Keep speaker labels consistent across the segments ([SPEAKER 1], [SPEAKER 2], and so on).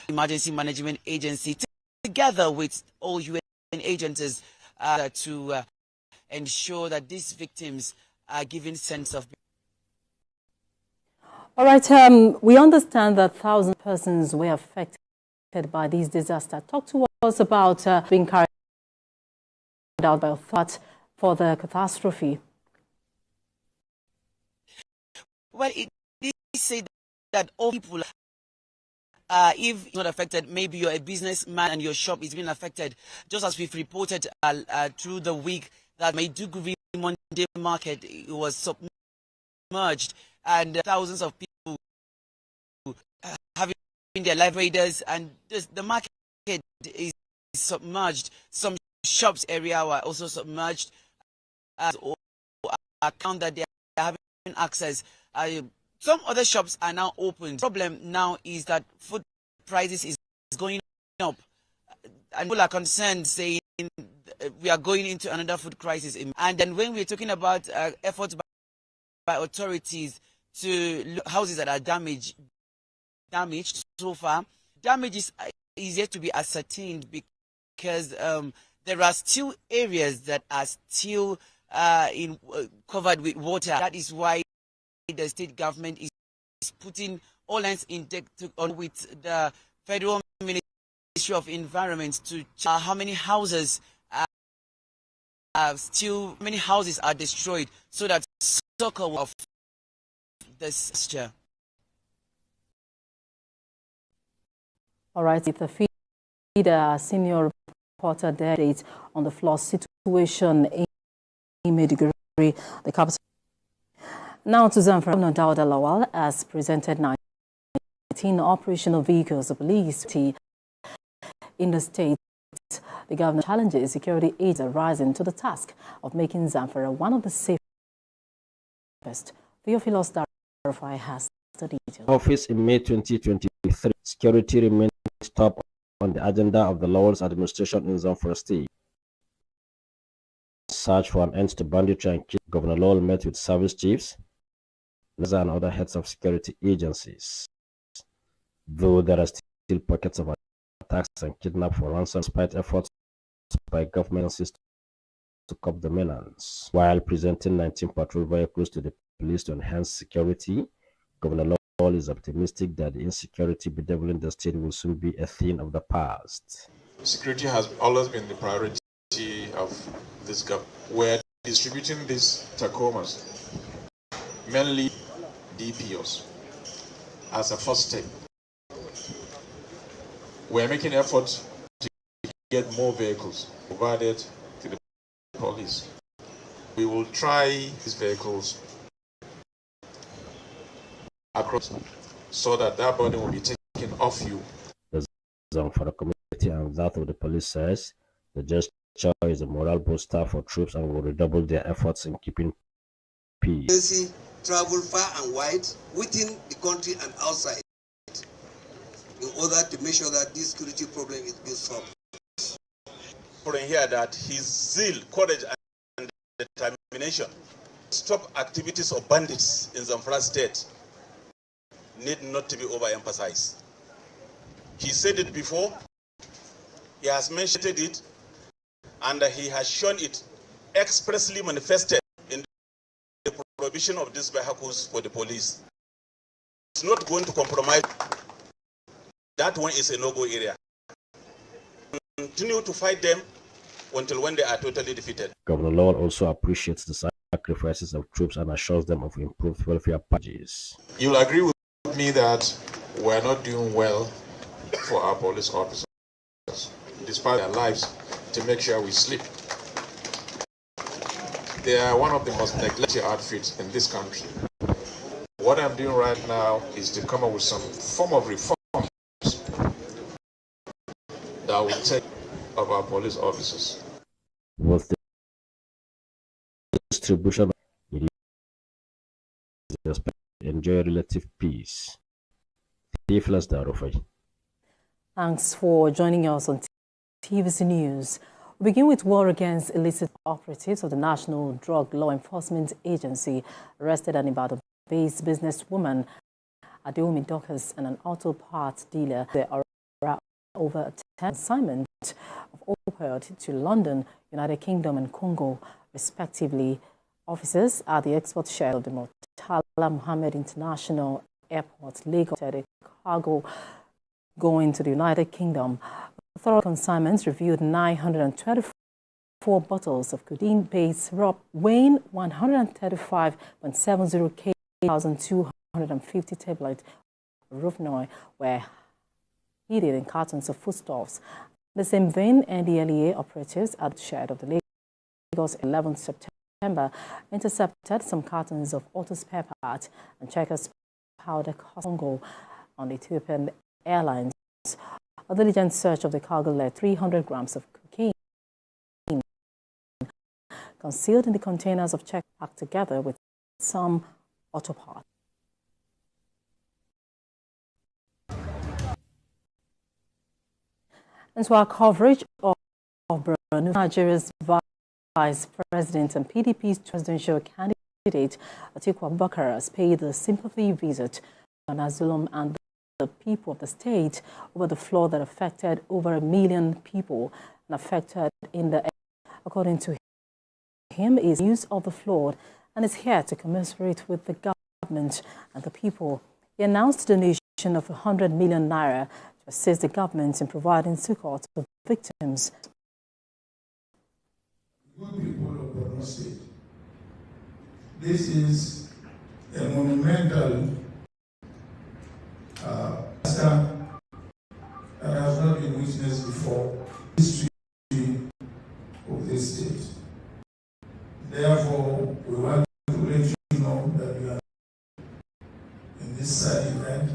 [SPEAKER 1] Emergency Management Agency, together with all UN agencies, to ensure that these victims are given sense of.
[SPEAKER 2] All right, we understand that thousands of persons were affected by this disaster. Talk to us about being carried out by a threat for the catastrophe.
[SPEAKER 1] Well, it did say that all people, if not affected, maybe you're a businessman and your shop is being affected, just as we've reported through the week that Maiduguri Monday market was submerged, and thousands of people having their life raiders, and the market is submerged. Some shops area were also submerged, account that they are having access. Some other shops are now open. The problem now is that food prices is going up, and people are concerned, saying we are going into another food crisis. And then when we're talking about efforts by authorities to houses that are damaged so far, damage is yet to be ascertained, because there are still areas that are still covered with water. That is why the state government is putting all hands in deck on with the Federal Ministry of Environment to check how many houses many houses are destroyed, so that circle of this disaster.
[SPEAKER 2] All right, if the feeder senior reporter there on the floor situation in Maiduguri, the capital. Now to Zamfara. Governor Dauda Lawal has presented 19 operational vehicles of police in the state. The governor challenges security aides rising to the task of making Zamfara one of the safest. Theophilos Darufai has the details.
[SPEAKER 3] Office in May 2023, security remains top on the agenda of the Lawal's administration in Zamfara State. Search for an end to banditry and kidnapping. Governor Lawal met with service chiefs and other heads of security agencies. Though there are still pockets of attacks and kidnapping for ransom, despite efforts by government agencies to curb the menace. While presenting 19 patrol vehicles to the police to enhance security, Governor Lawal is optimistic that the insecurity bedeviling the state will soon be a thing of the past.
[SPEAKER 4] Security has always been the priority of this government. We're distributing these tacomas, mainly DPOs, as a first step. We're making efforts to get more vehicles provided to the police. We will try these vehicles across so that burden will be taken off you.
[SPEAKER 3] The Zamfara community and that of the police says the gesture is a moral booster for troops and will redouble their efforts in keeping peace.
[SPEAKER 5] Travel far and wide within the country and outside in order to make sure that this security problem is being solved.
[SPEAKER 6] For here that his zeal, courage, and determination to stop activities of bandits in Zamfara State need not to be overemphasized. He said it before, he has mentioned it, and he has shown it expressly manifested in the prohibition of these vehicles for the police. It's not going to compromise. That one is a no-go area. Continue to fight them until when they are totally defeated.
[SPEAKER 3] Governor Lawal also appreciates the sacrifices of troops and assures them of improved welfare packages.
[SPEAKER 4] You'll agree with me that we're not doing well for our police officers, despite their lives, to make sure we sleep. They are one of the most neglected outfits in this country. What I'm doing right now is to come up with some form of reforms that will take of our police officers.
[SPEAKER 3] With the distribution, it is enjoy relative peace.
[SPEAKER 2] Thanks for joining us on TVC News. We begin with war against illicit operatives of the National Drug Law Enforcement Agency arrested an Ibadan-based businesswoman, Adeomi Dorcas, and an auto parts dealer. They over 10 assignment of opioid to London, United Kingdom and Congo, respectively. Officers at the export shed of the Murtala Mohammed International Airport, Lagos, said a cargo going to the United Kingdom. Thorough consignments reviewed 924 bottles of codeine-based syrup weighing 135.70 kg, 1,250 tablets of Rohypnol were hidden in cartons of foodstuffs. The same vein, NDLEA operatives at the shed of the Lagos 11th September intercepted some cartons of auto spare parts and checkers powder Congo on the Ethiopian Airlines. A diligent search of the cargo led 300 grams of cocaine concealed in the containers of check packed together with some auto parts. And so our coverage of Borno, Nigeria's Vice President and PDP's presidential candidate Atiku Abubakar has paid a sympathy visit to Zulum and the people of the state over the flood that affected over 1 million people and affected in the area. According to him, is use of the flood and is here to commiserate with the government and the people. He announced a donation of 100 million naira to assist the government in providing succor to victims.
[SPEAKER 7] Good people of Borno State, this is a monumental disaster that has not been witnessed before in the history of this state. Therefore, we want to let you know that we are in this sad event,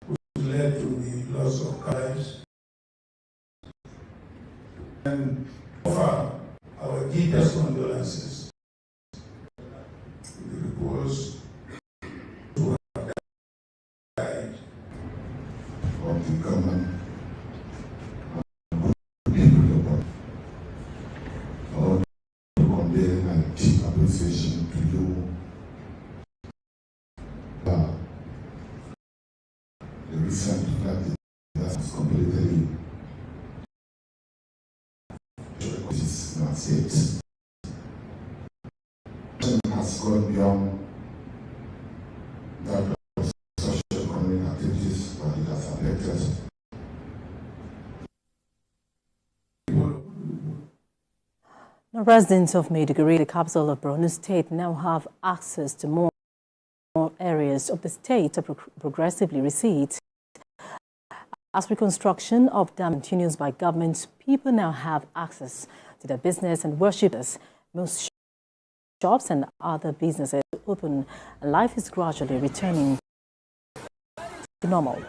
[SPEAKER 7] which led to the loss of lives, and offer our deepest condolences to the peoples who have died of the government. Deep appreciation to you. The recent tragedy that was completely is not it. Has gone beyond that of socio-economic activities, but it has affected.
[SPEAKER 2] The residents of Maiduguri, the capital of Borno State, now have access to more areas of the state to progressively recede. As reconstruction of dam continues by government, people now have access to their business and worshippers. Most shops and other businesses are open, and life is gradually returning to normal.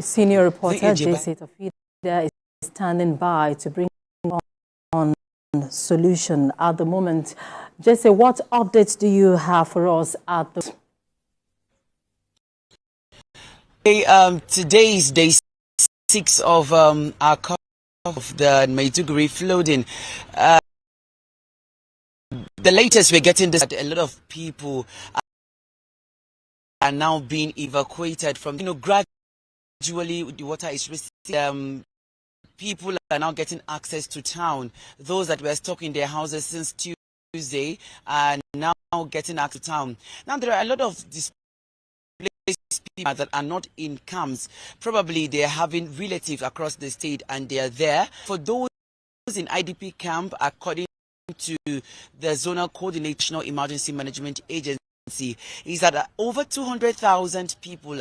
[SPEAKER 2] Senior reporter J.C. Tafida is standing by to bring on solution at the moment. J.C., what updates do you have for us at the...
[SPEAKER 1] Today is day 6 of our coverage of the Maiduguri flooding. The latest we're getting this, a lot of people are now being evacuated from, gradually the water is receding. People are now getting access to town. Those that were stuck in their houses since Tuesday are now getting access to town. Now there are a lot of displaced people that are not in camps. Probably they are having relatives across the state and they are there. For those in IDP camp, according to the Zonal Coordination Emergency Management Agency, is that over 200,000 people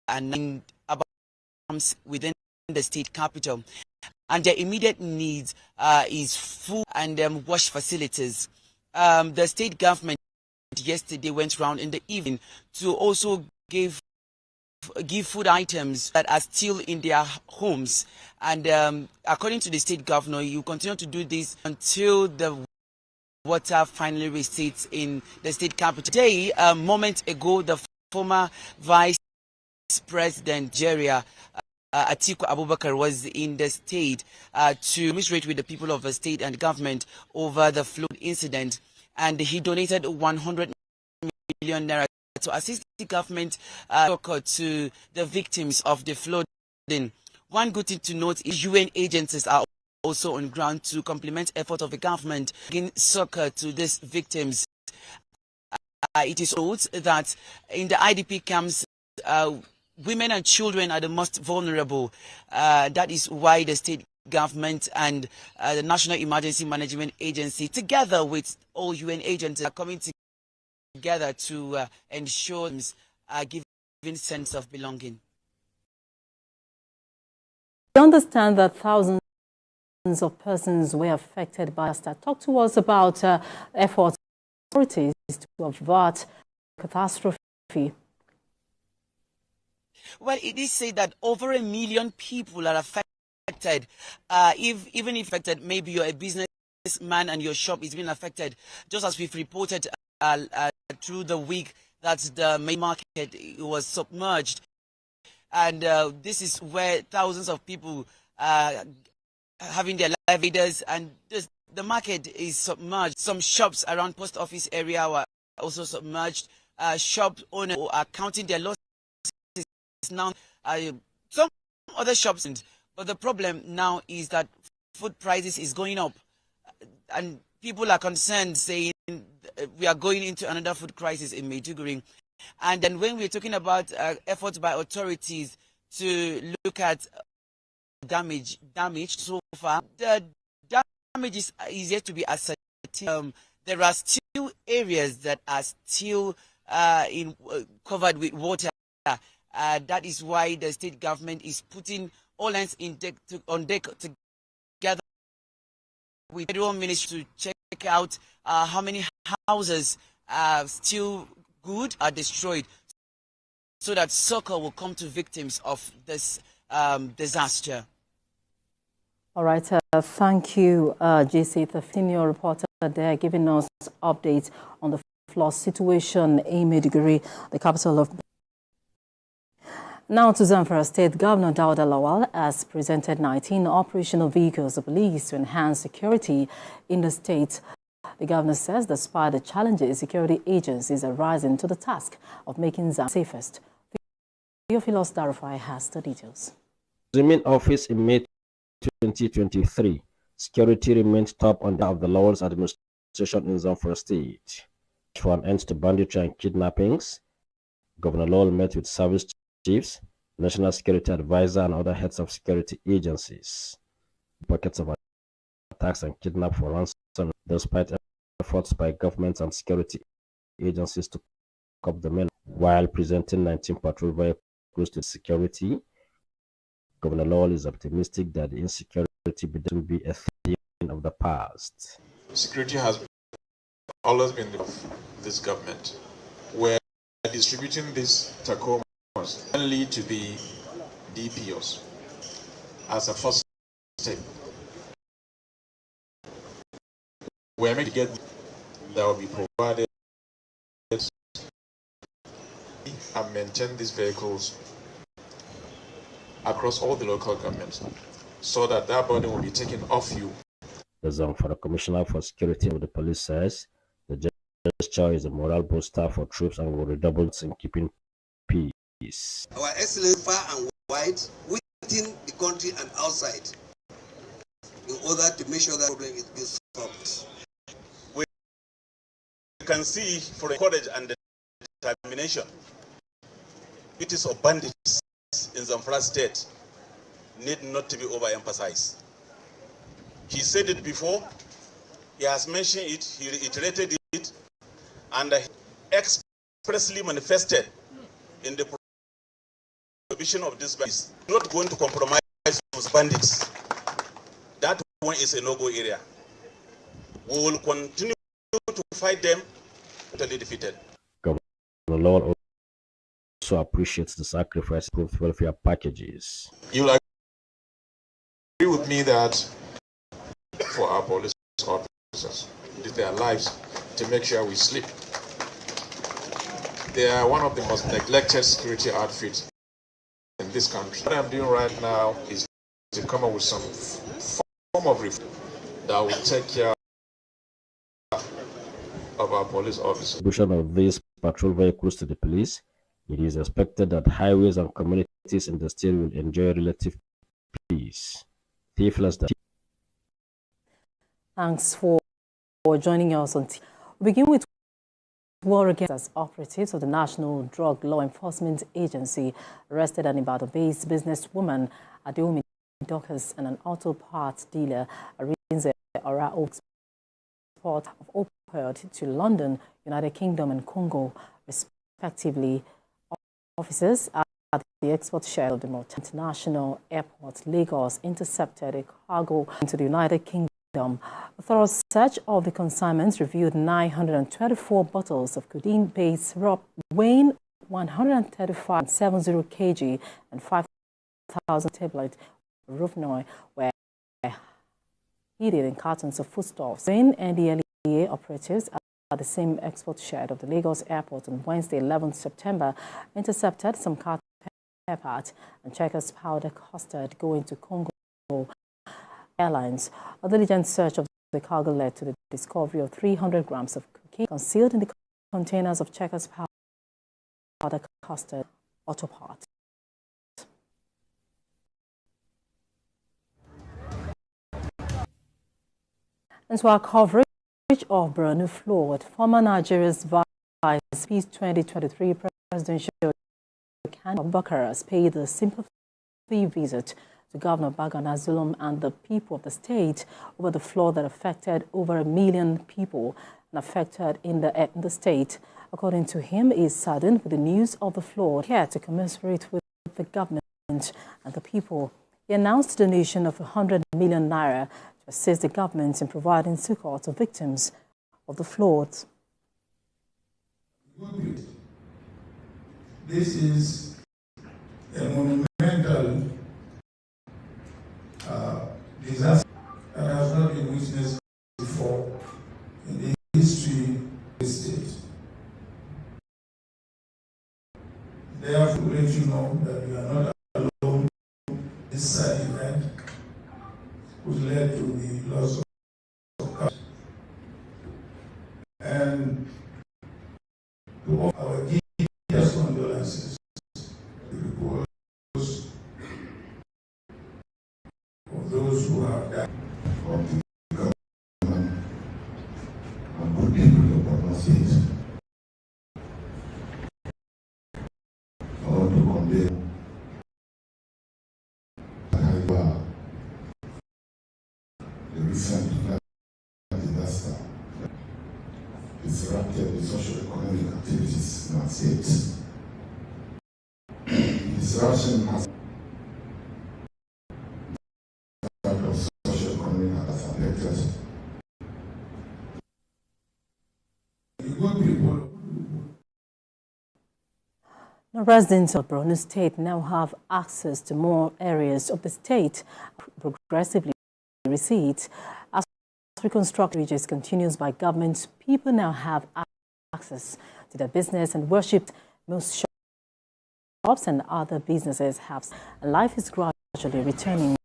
[SPEAKER 1] are in within the state capital, and their immediate needs is food and wash facilities. the state government yesterday went around in the evening to also give food items that are still in their homes. And according to the state governor, you continue to do this until the water finally recedes in the state capital. Today, a moment ago, the former vice president Nigeria, Atiku Abubakar, was in the state to commiserate with the people of the state and government over the flood incident, and he donated 100 million naira to assist the government to the victims of the flooding. One good thing to note is UN agencies are also on ground to complement efforts of the government in succor to these victims. It is noted that in the IDP camps, women and children are the most vulnerable. That is why the state government and the National Emergency Management Agency, together with all UN agencies, are coming together to ensure giving sense of belonging.
[SPEAKER 2] We understand that thousands of persons were affected by disaster. Talk to us about efforts of authorities to avert catastrophe.
[SPEAKER 1] Well, it is said that over 1 million people are affected. Even if affected, maybe you're a businessman and your shop is being affected. Just as we've reported through the week that the main market was submerged. And this is where thousands of people having their livelihoods, and the market is submerged. Some shops around post office area were also submerged. Shop owners are counting their losses now. Some other shops, but the problem now is that food prices is going up, and people are concerned, saying we are going into another food crisis in Maiduguri. And then when we're talking about efforts by authorities to look at damage so far, the damage is yet to be ascertained. There are still areas that are still covered with water. That is why the state government is putting all hands on deck together with the federal ministry to check out how many houses are still good are destroyed, so that succor will come to victims of this disaster.
[SPEAKER 2] All right, thank you, JC, the senior reporter there, giving us updates on the flood situation in Maiduguri, the capital of. Now to Zamfara State, Governor Dauda Lawal has presented 19 operational vehicles of police to enhance security in the state. The governor says despite the challenges, security agencies are rising to the task of making Zamfara safest. Theophilus Darufai has the details.
[SPEAKER 3] Assuming office in May 2023, security remains top on the of the Lawal's administration in Zamfara State. For an end to banditry and kidnappings, Governor Lawal met with service chiefs, national security advisor, and other heads of security agencies. Pockets of attacks and kidnap for ransom, despite efforts by governments and security agencies to curb the men. While presenting 19 patrol vehicles to security, Governor Lawal is optimistic that the insecurity will be a thing of the past.
[SPEAKER 4] Security has always been of this government. We're distributing these tacomas only to the DPOs as a first step. We're making to get that will be provided and maintain these vehicles across all the local governments, so that burden will be taken off you.
[SPEAKER 3] The Zamfara Commissioner for Security of the Police says the gesture is a moral booster for troops and will redouble in keeping peace.
[SPEAKER 5] Our excellence far and wide, within the country and outside, in order to make sure that problem is being solved.
[SPEAKER 6] We can see for the courage and determination, it is of bandits in Zamfara State need not to be overemphasized. He said it before, he has mentioned it, he reiterated it, and expressly manifested in the prohibition of this bandits. Not going to compromise those bandits. That one is a no-go area. We will continue to fight them, totally defeated.
[SPEAKER 3] Governor Lowell also appreciates the sacrifice of welfare packages.
[SPEAKER 4] You'll agree with me that for our police officers, it is their lives to make sure we sleep. They are one of the most neglected security outfits in this country. What I'm doing right now is to come up with some form of reform that will take care of our police officers.
[SPEAKER 3] Distribution of these patrol vehicles to the police, it is expected that highways and communities in the state will enjoy relative peace. Thiefless.
[SPEAKER 2] Thanks for joining us on. We begin with war against operatives of the National Drug Law Enforcement Agency arrested an Ibadan-based businesswoman, Adeomi Dockers, and an auto parts dealer, Arinze Ora export of opioid to London, United Kingdom, and Congo, respectively. Officers at the export shed of the International Airport, Lagos, intercepted a cargo into the United Kingdom. A thorough search of the consignments revealed 924 bottles of codeine-based syrup weighing 135.70 kg and 5,000 tablets of Rohypnol were hidden in cartons of foodstuffs. When NDLEA operatives at the same export shed of the Lagos airport on Wednesday, 11th September, intercepted some carton parts and checkers powder custard going to Congo Airlines. A diligent search of the cargo led to the discovery of 300 grams of cocaine concealed in the containers of checkers powder custard auto parts. And so our coverage of Borno flawed. Former Nigeria's Vice Peace 2023 presidential candidate Abubakar has paid a sympathy visit to Governor Bagana Zulum and the people of the state over the flood that affected over 1 million people and affected in the state. According to him, he is saddened with the news of the flood. Here to commiserate with the government and the people. He announced a donation of 100 million naira to assist the government in providing succor to victims of the floods.
[SPEAKER 7] This is a monumental disaster that has not been witnessed before in the history of the state. Therefore, to let you know that we are not alone. This sad event which led to the loss of life. And to offer our deepest condolences to the cause of those who have died. Of the government and good people of Borno State. I want to convey the recent disaster disrupted the socio-economic activities in our state. The disruption has socio-economic has affected the good people.
[SPEAKER 2] The residents of Borno State now have access to more areas of the state progressively recede. As reconstruction reaches continues by government, people now have access to their business and worship. Most shops and other businesses have, and life is gradually returning.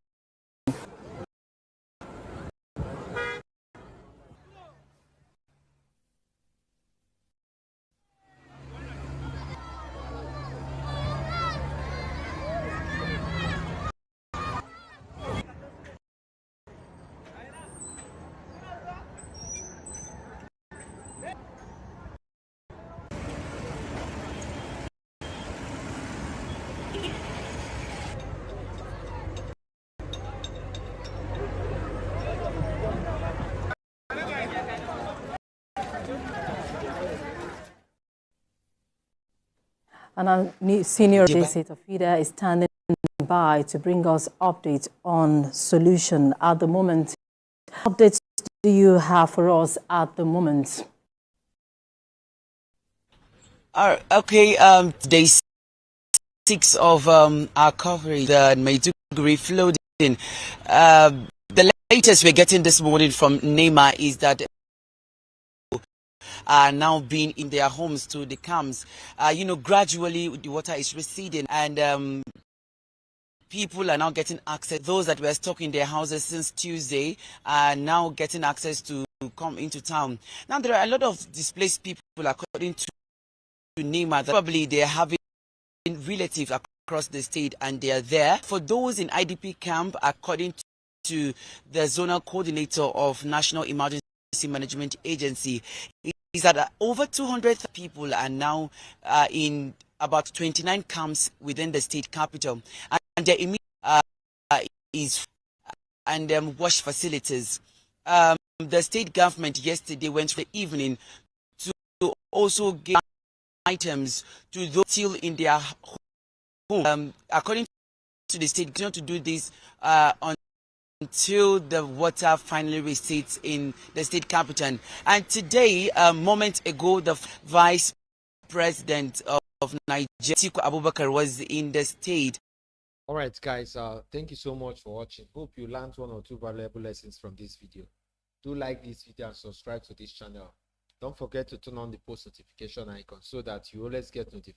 [SPEAKER 2] And our new senior State Officer is standing by to bring us updates on solution at the moment. Updates do you have for us at the moment?
[SPEAKER 1] Okay, day 6 of our coverage, the Maiduguri flooding. The latest we're getting this morning from NEMA is that are now being in their homes to the camps. Gradually the water is receding, and people are now getting access. Those that were stuck in their houses since Tuesday are now getting access to come into town. Now there are a lot of displaced people, according to NEMA. Probably they're having relatives across the state and they are there. For those in IDP camp, according to the zonal coordinator of National Emergency Management Agency, is that over 200 people are now in about 29 camps within the state capital, and their immediate is and wash facilities. The state government yesterday went for the evening to also give items to those still in their home. According to the state, going to do this until the water finally recedes in the state capital. And today, a moment ago, the vice president of Nigeria, Atiku Abubakar, was in the state.
[SPEAKER 8] All right, guys, thank you so much for watching. Hope you learned 1 or 2 valuable lessons from this video. Do like this video and subscribe to this channel. Don't forget to turn on the post notification icon so that you always get notified